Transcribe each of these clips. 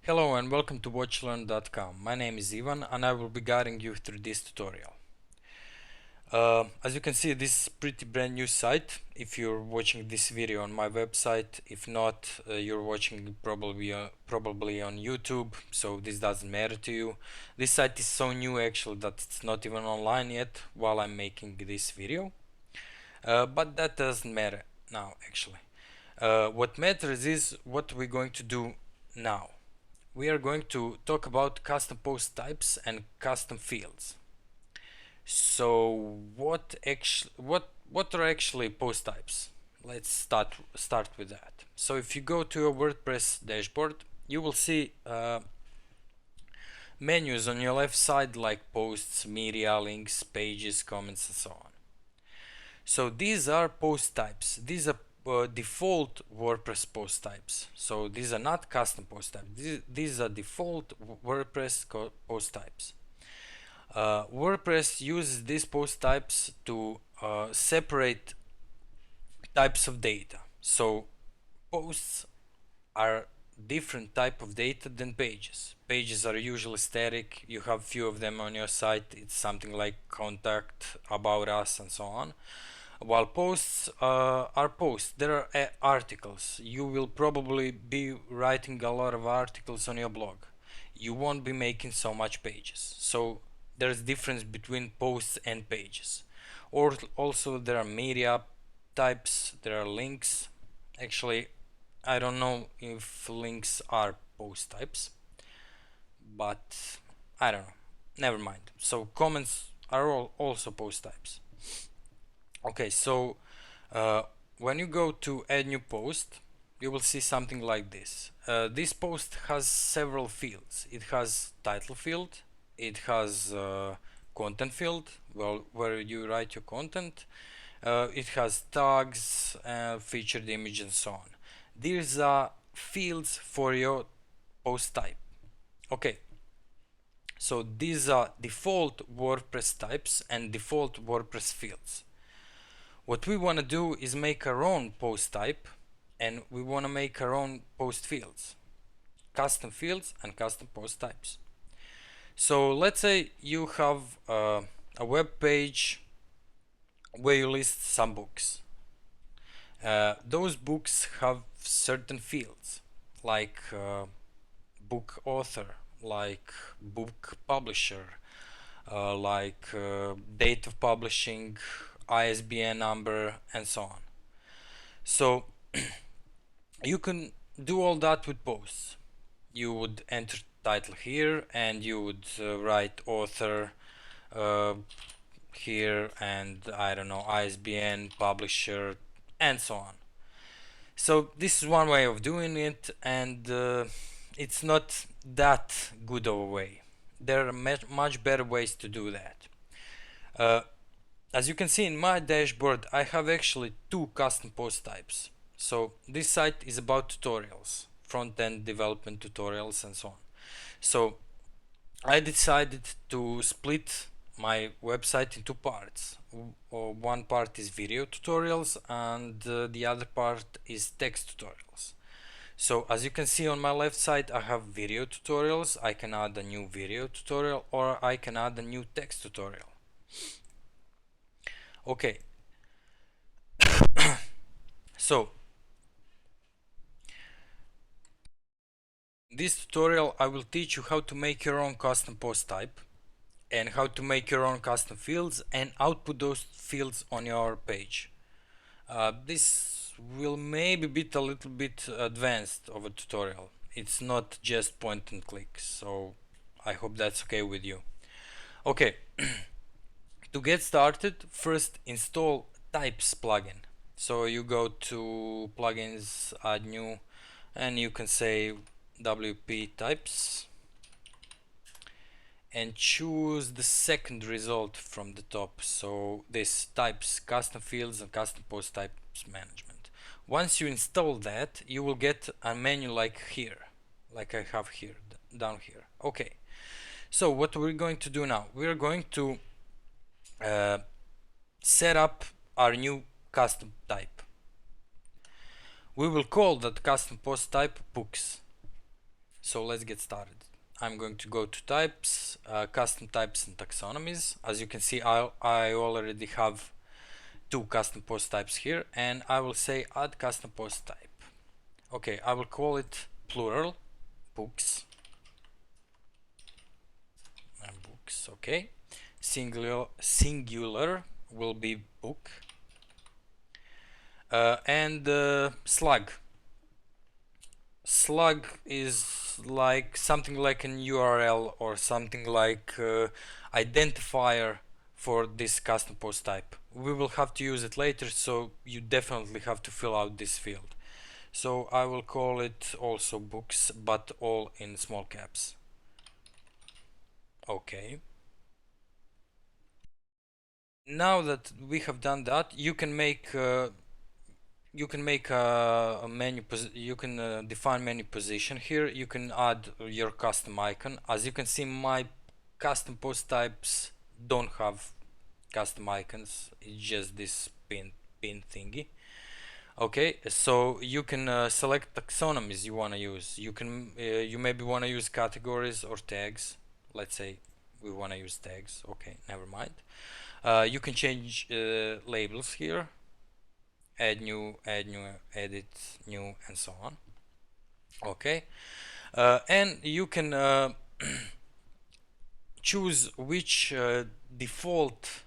Hello and welcome to watchlearn.com. My name is Ivan and I will be guiding you through this tutorial. As you can see, this is pretty brand new site if you're watching this video on my website. If not, you're watching probably on YouTube, so this doesn't matter to you. This site is so new actually that it's not even online yet while I'm making this video. But that doesn't matter now actually. What matters is what we're going to do now. We are going to talk about custom post types and custom fields. So what are actually post types? Let's start with that. So if you go to your WordPress dashboard, you will see menus on your left side like posts, media, links, pages, comments, and so on. So these are post types. These are default WordPress post types. So these are not custom post types. These are default WordPress post types. WordPress uses these post types to separate types of data. So posts are different type of data than pages. Pages are usually static. You have few of them on your site. It's something like contact, about us, and so on. While posts are posts, there are articles. You will probably be writing a lot of articles on your blog. You won't be making so much pages. So there's difference between posts and pages. Or also there are media types, there are links. Actually, I don't know if links are post types, but I don't know. Never mind. So comments are also post types. Okay, so when you go to add new post, you will see something like this. This post has several fields. It has title field, it has content field, well, where you write your content. It has tags, featured image, and so on. These are fields for your post type. Okay, so these are default WordPress types and default WordPress fields. What we want to do is make our own post type, and we want to make our own post fields, custom fields and custom post types. So let's say you have a web page where you list some books. Those books have certain fields like book author, like book publisher, like date of publishing, ISBN number, and so on. So you can do all that with posts. You would enter title here and you would write author here, and I don't know, ISBN, publisher, and so on. So this is one way of doing it, and it's not that good of a way. There are much better ways to do that. As you can see in my dashboard, I have actually two custom post types. So this site is about tutorials, front-end development tutorials, and so on. So I decided to split my website into parts. One part is video tutorials and the other part is text tutorials. So as you can see on my left side, I have video tutorials. I can add a new video tutorial, or I can add a new text tutorial. Okay, so in this tutorial I will teach you how to make your own custom post type and how to make your own custom fields and output those fields on your page. This will maybe be a little bit advanced of a tutorial. It's not just point and click, so I hope that's okay with you. Okay, to get started, first install types plugin. So you go to plugins, add new, and you can say WP types and choose the second result from the top. So this types, custom fields, and custom post types management. Once you install that, you will get a menu like here, like I have here, down here. Okay, so what we're going to do now, we're going to set up our new custom type. We will call that custom post type books. So let's get started. I'm going to go to types, custom types and taxonomies. As you can see, I already have two custom post types here, and I will say add custom post type. Okay, I will call it plural, books, and books, okay. Singular will be book, and slug. Slug is like something like an URL or something like identifier for this custom post type. We will have to use it later, so you definitely have to fill out this field. So I will call it also books, but all in small caps. Okay. Now that we have done that, you can make a menu you can define menu position here. You can add your custom icon. As you can see, my custom post types don't have custom icons. It's just this pin thingy. Okay, so you can select taxonomies you want to use. You maybe want to use categories or tags. Let's say we want to use tags. Okay, never mind. You can change labels here, add new, edit new, and so on. Okay, and you can choose which default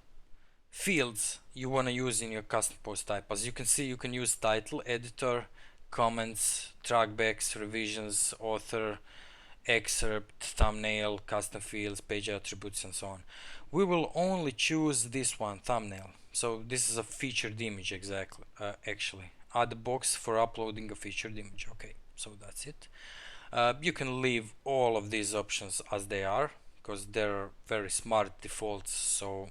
fields you want to use in your custom post type. As you can see, you can use title, editor, comments, trackbacks, revisions, author, excerpt, thumbnail, custom fields, page attributes, and so on. We will only choose this one, thumbnail. So this is a featured image, exactly. Actually, add a box for uploading a featured image. Okay, so that's it. You can leave all of these options as they are because they're very smart defaults, so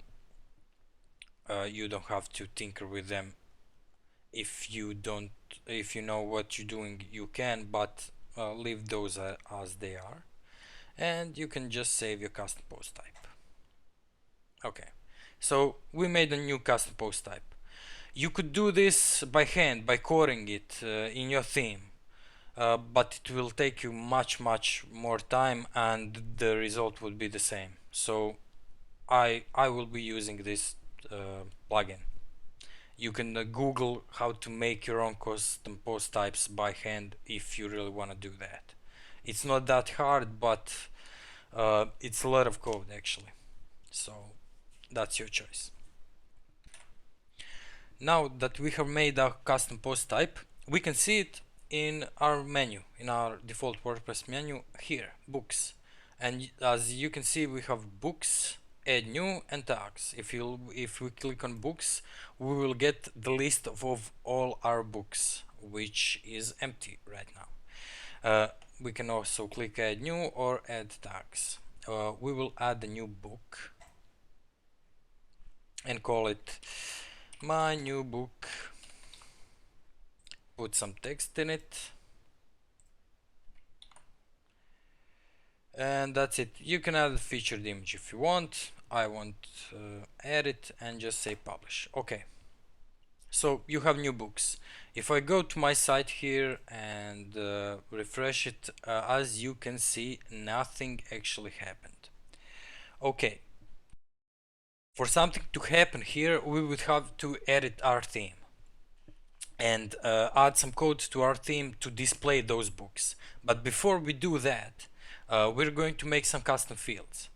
you don't have to tinker with them. If you know what you're doing, you can, but leave those as they are, and you can just save your custom post type. Okay, so we made a new custom post type. You could do this by hand, by coding it in your theme, but it will take you much more time, and the result would be the same. So I will be using this plugin. You can Google how to make your own custom post types by hand if you really want to do that. It's not that hard, but it's a lot of code actually. So that's your choice. Now that we have made our custom post type, we can see it in our menu, in our default WordPress menu here, books. And as you can see, we have books, add new, and tags. If we click on books, we will get the list of all our books, which is empty right now. We can also click add new or add tags. We will add a new book and call it my new book. Put some text in it, and that's it. You can add a featured image if you want. I won't add it, and just say publish. Okay, so you have new books. If I go to my site here and refresh it, as you can see, nothing actually happened. Okay, for something to happen here, we would have to edit our theme and add some code to our theme to display those books. But before we do that, we're going to make some custom fields.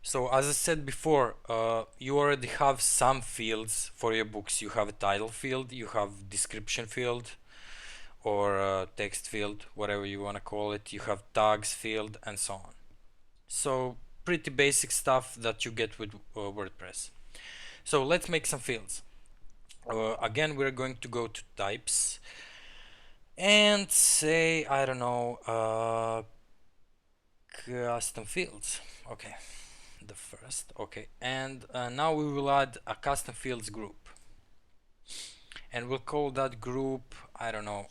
So as I said before, you already have some fields for your books. You have a title field, you have description field, or text field, whatever you want to call it. You have tags field, and so on. So pretty basic stuff that you get with WordPress. So let's make some fields. Again, we're going to go to types and say, I don't know, custom fields. Okay, the first. Okay, and now we will add a custom fields group, and we'll call that group, I don't know,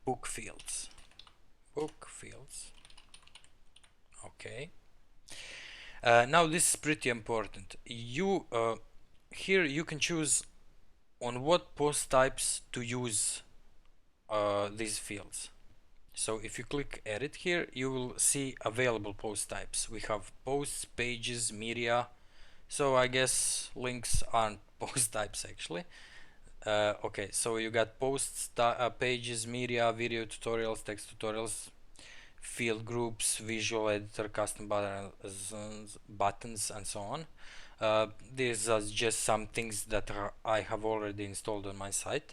book fields. Book fields. Okay. Now this is pretty important. Here you can choose on what post types to use these fields. So if you click edit here, you will see available post types. We have posts, pages, media. So I guess links aren't post types actually. Okay, so you got posts, pages, media, video tutorials, text tutorials, field groups, visual editor, custom buttons, and so on. These are just some things that I have already installed on my site.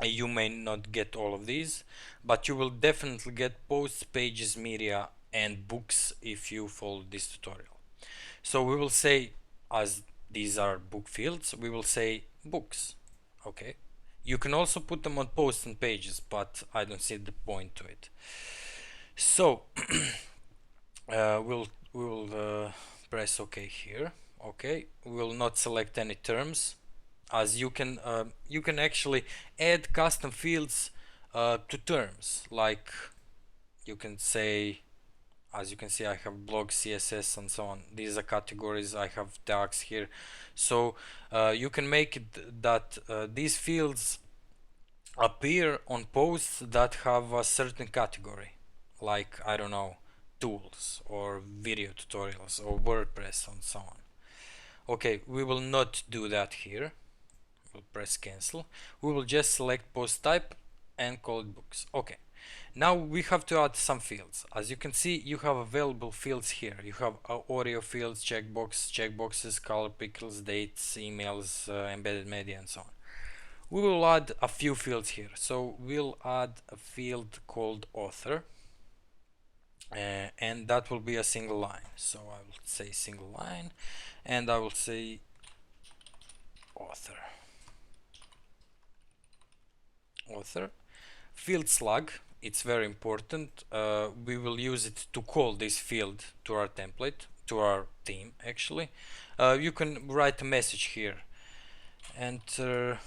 You may not get all of these, but you will definitely get posts, pages, media, and books if you follow this tutorial. So we will say, as these are book fields, we will say books. Okay. You can also put them on posts and pages, but I don't see the point to it. So we will press OK here. Okay, we will not select any terms, as you can actually add custom fields to terms. Like you can say, as you can see, I have blog, CSS, and so on. These are categories. I have tags here, so you can make it that these fields appear on posts that have a certain category, like I don't know, tools or video tutorials or WordPress and so on. Okay, we will not do that here. We'll press cancel. We will just select post type and call it books. Okay, now we have to add some fields. As you can see, you have available fields here. You have audio fields, checkboxes, color pickers, dates, emails, embedded media, and so on. We will add a few fields here. So we'll add a field called author, and that will be a single line. So I will say single line, and I will say author. Author. Field slug, it's very important. We will use it to call this field to our template, to our theme actually. You can write a message here. Enter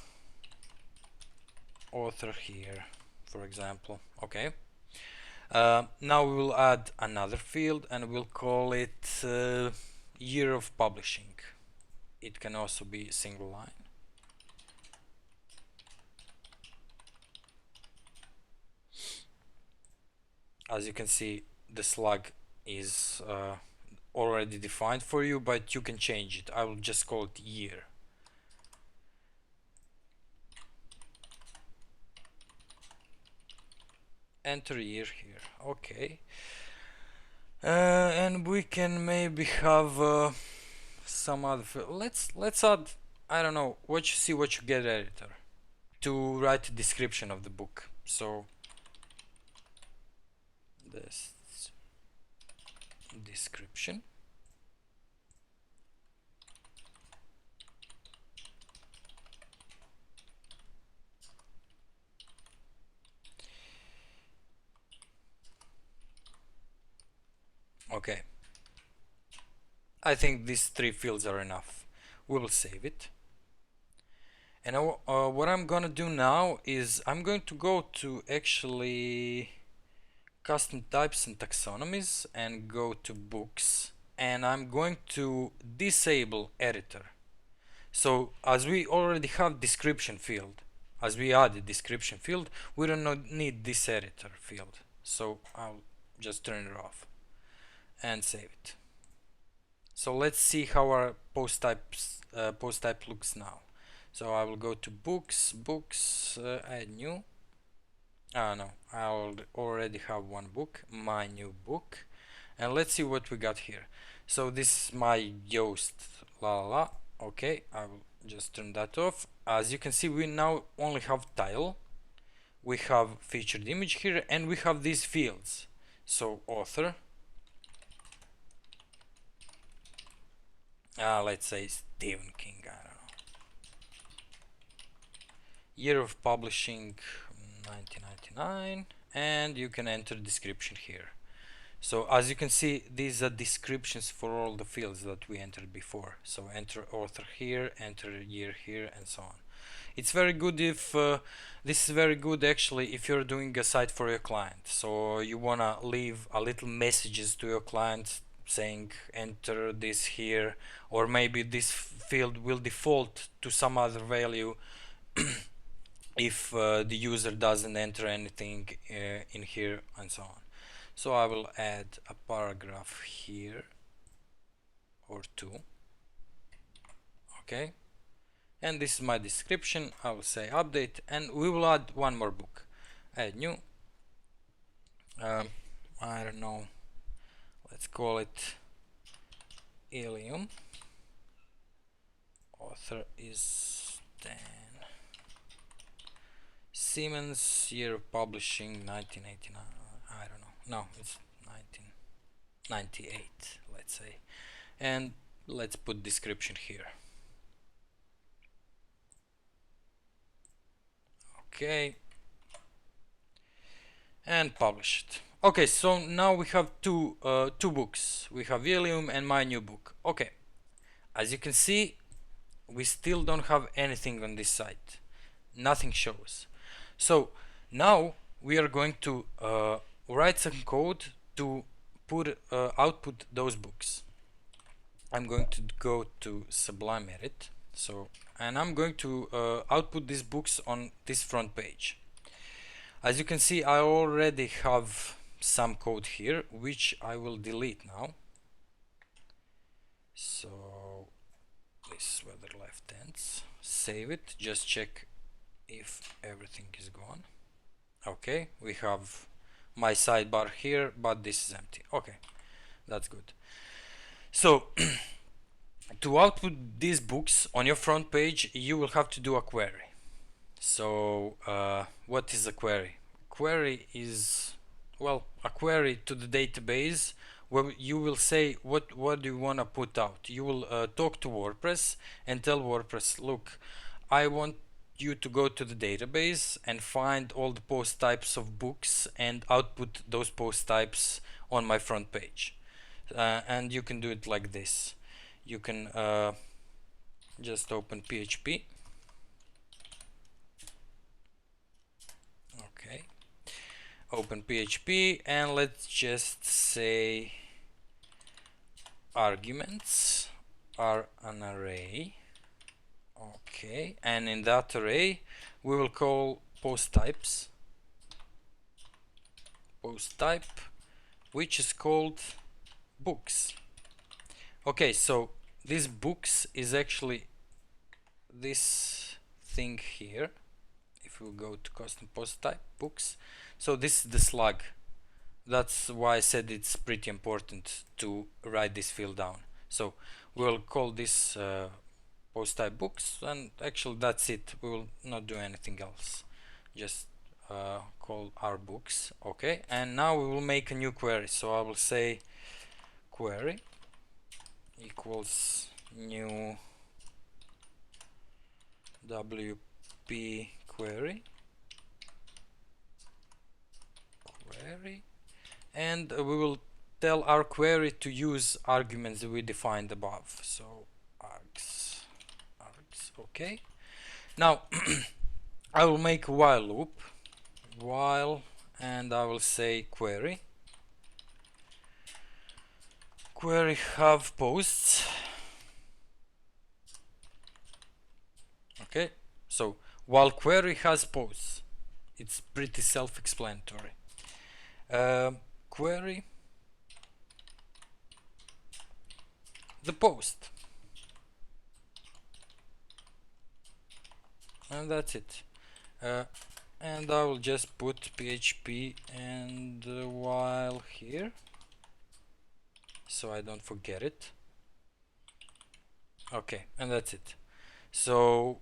author here, for example. Okay. Now we will add another field and we'll call it year of publishing. It can also be a single line. As you can see, the slug is already defined for you, but you can change it. I will just call it year. Enter year here. Okay. And we can maybe have some other. Let's add. I don't know. What you get editor to write a description of the book. So this description. Okay. I think these three fields are enough. We will save it. And what I'm gonna do now is I'm going to go to actually custom types and taxonomies and go to books, and I'm going to disable editor. So as we already have description field, as we added description field, we don't need this editor field. So I'll just turn it off and save it. So let's see how our post type looks now. So I will go to books, add new. Ah no, I already have one book, my new book, and let's see what we got here. So this is my Yoast la la la. Okay, I will just turn that off. As you can see, we now only have title, we have featured image here, and we have these fields. So author, let's say Stephen King, I don't know. Year of publishing 1999, and you can enter description here. So as you can see, these are descriptions for all the fields that we entered before. So enter author here, enter year here, and so on. It's very good if this is very good actually if you're doing a site for your client. So you wanna leave a little messages to your client saying enter this here, or maybe this field will default to some other value if the user doesn't enter anything in here and so on. So I will add a paragraph here or two. Okay, and this is my description. I will say update, and we will add one more book. Add new. I don't know, let's call it Ilium. Author is Dan Siemens. Year of publishing 1989. I don't know. No, it's 1998, let's say. And let's put description here. Okay, and publish it. Okay, so now we have two books. We have Ilium and my new book. Okay, as you can see, we still don't have anything on this site. Nothing shows. So now we are going to write some code to output those books. I'm going to go to Sublime Edit. So, and I'm going to output these books on this front page. As you can see, I already have some code here, which I will delete now. So this weather left ends. Save it. Just check if everything is gone. Okay, we have my sidebar here, but this is empty. Okay, that's good. So to output these books on your front page, you will have to do a query. So what is a query? Query is, well, a query to the database where you will say what do you want to put out. You will talk to WordPress and tell WordPress, look, I want you to go to the database and find all the post types of books and output those post types on my front page. And you can do it like this. You can just open PHP. Okay, open PHP, and let's just say arguments are an array. Okay, and in that array we will call post type, which is called books. Okay, so this books is actually this thing here. If we go to custom post type books, so this is the slug. That's why I said it's pretty important to write this field down. So we'll call this post type books, and actually that's it. We will not do anything else, just call our books. Okay, and now we will make a new query. So I will say query equals new WP query, and we will tell our query to use arguments that we defined above. So args, okay. Now I will make a while loop, and I will say query have posts. Okay, so while query has posts, it's pretty self-explanatory. Query the post, and that's it. And I will just put PHP and while here, so I don't forget it. Okay, and that's it. So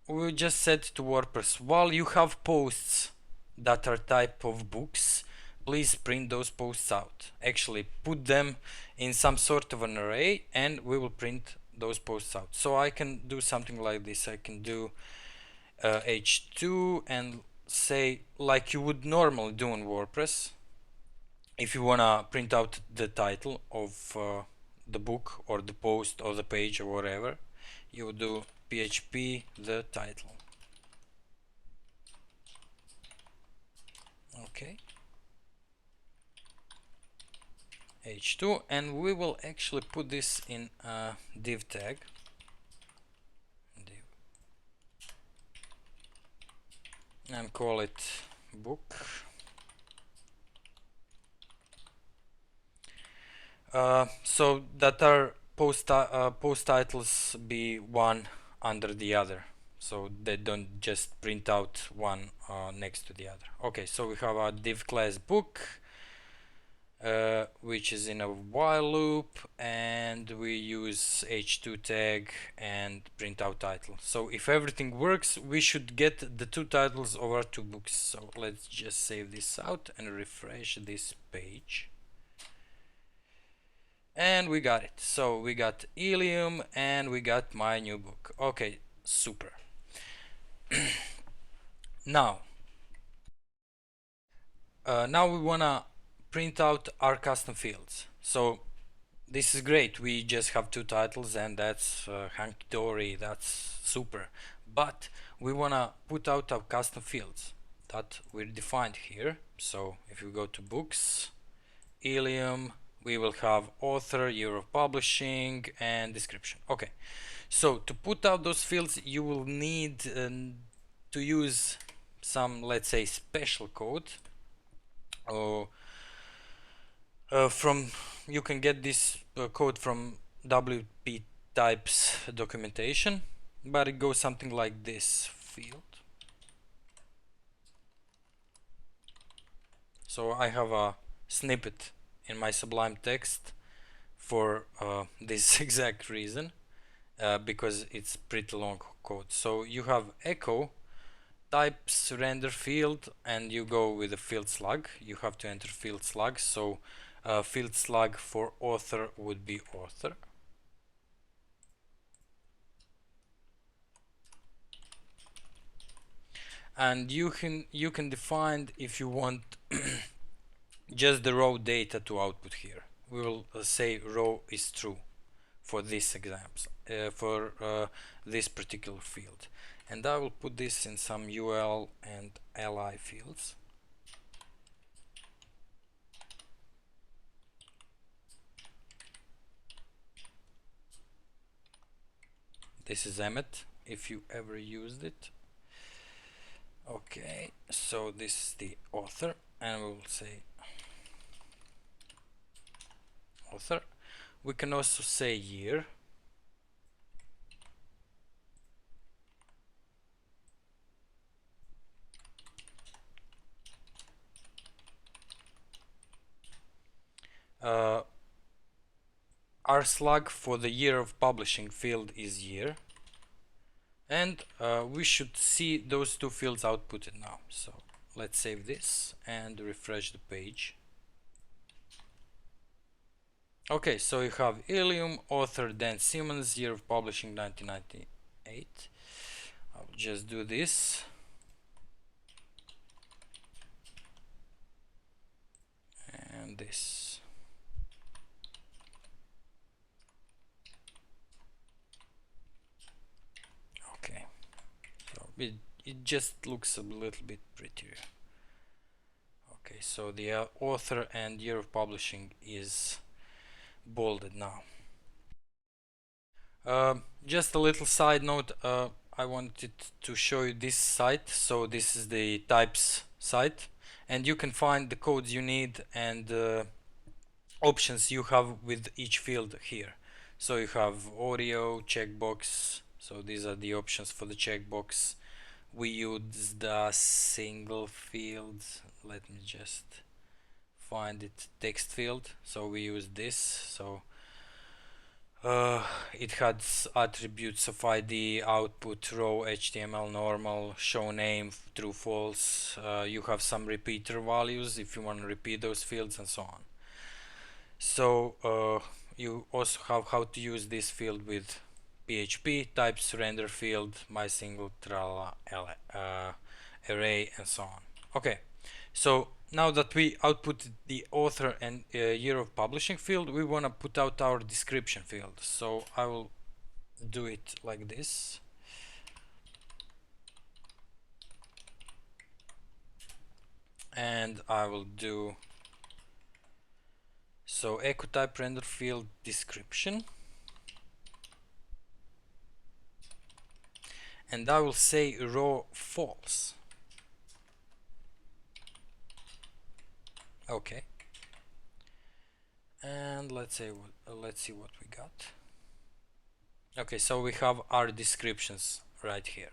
we just said to WordPress, while you have posts that are type of books, please print those posts out. Actually put them in some sort of an array, and we will print those posts out. So I can do something like this. I can do h2 and say, like you would normally do in WordPress, if you wanna print out the title of the book or the post or the page or whatever, you would do PHP the title. Okay, h2, and we will actually put this in a div tag, and call it book. So that our post titles be one under the other, so they don't just print out one next to the other. Okay, so we have a div class book, which is in a while loop, and we use h2 tag and print out title. So if everything works, we should get the two titles of our two books. So let's just save this out and refresh this page. And we got it. So we got Ilium and we got my new book. Okay, super. Now, now we wanna print out our custom fields. So this is great. We just have two titles and that's hunky-dory. That's super. But we wanna put out our custom fields that we defined here. So if we go to books, Ilium, we will have author, year of publishing, and description. Okay, so to put out those fields, you will need to use some, let's say, special code. Or from you can get this code from WP types documentation, but it goes something like this: field. So I have a snippet in my Sublime text for this exact reason, because it's pretty long code. So you have echo types render field, and you go with a field slug. You have to enter field slug. So field slug for author would be author. And you can define, if you want, just the raw data to output here. We will say raw is true for this exams, for this particular field, and I will put this in some UL and li fields. This is Emmet, if you ever used it. Okay, so this is the author, and we will say author. We can also say year. Our slug for the year of publishing field is year, and we should see those two fields outputted now. So let's save this and refresh the page. Okay, so you have Ilium, author Dan Simmons, year of publishing 1998. I'll just do this. And this. Okay, so it just looks a little bit prettier. Okay, so the author and year of publishing is bolded now. Just a little side note, I wanted to show you this site. So this is the types site, and you can find the codes you need and options you have with each field here. So you have audio, checkbox. So these are the options for the checkbox. We use the single field. Let me just find it, text field. So we use this. So it has attributes of ID, output, row, HTML, normal, show name, true, false. You have some repeater values if you want to repeat those fields and so on. So you also have how to use this field with PHP, types, render field, my single, tralala, array, and so on. Okay, so now that we output the author and year of publishing field, we want to put out our description field. So I will do it like this. And I will do so echo type render field description. And I will say raw false. Okay, and let's see what we got. Okay, so we have our descriptions right here.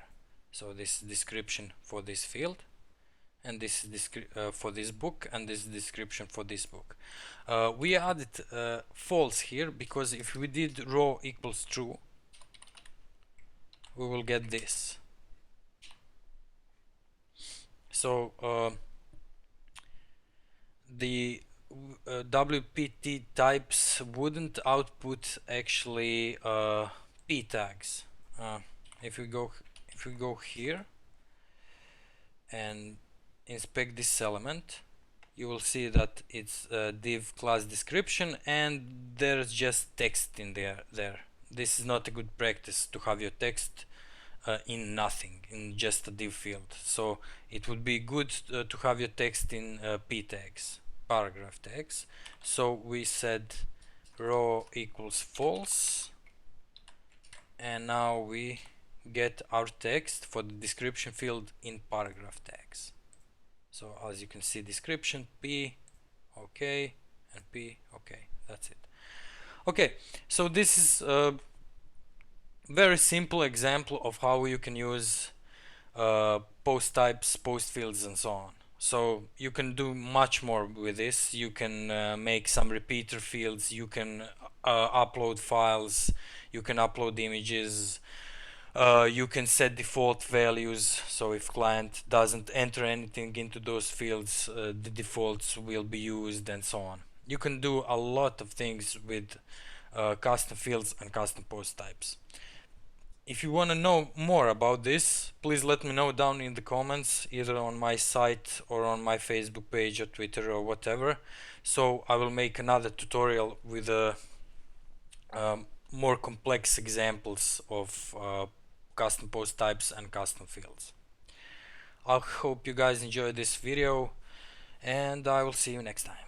So this description for this field, and this is for this book, and this description for this book. We added false here because if we did row equals true, we will get this. So the WPT types wouldn't output actually p tags. If we go here and inspect this element, you will see that it's a div class description and there's just text in there. This is not a good practice to have your text in nothing, in just a div field. So it would be good to have your text in p tags, paragraph tags. So we said row equals false, and now we get our text for the description field in paragraph tags. So as you can see, description p, okay, and p, okay, that's it. Okay, so this is a very simple example of how you can use post types, post fields, and so on. So you can do much more with this. You can make some repeater fields, you can upload files, you can upload images, you can set default values, so if client doesn't enter anything into those fields, the defaults will be used, and so on. You can do a lot of things with custom fields and custom post types. If you want to know more about this, please let me know down in the comments, either on my site or on my Facebook page or Twitter or whatever. So I will make another tutorial with more complex examples of custom post types and custom fields. I hope you guys enjoyed this video, and I will see you next time.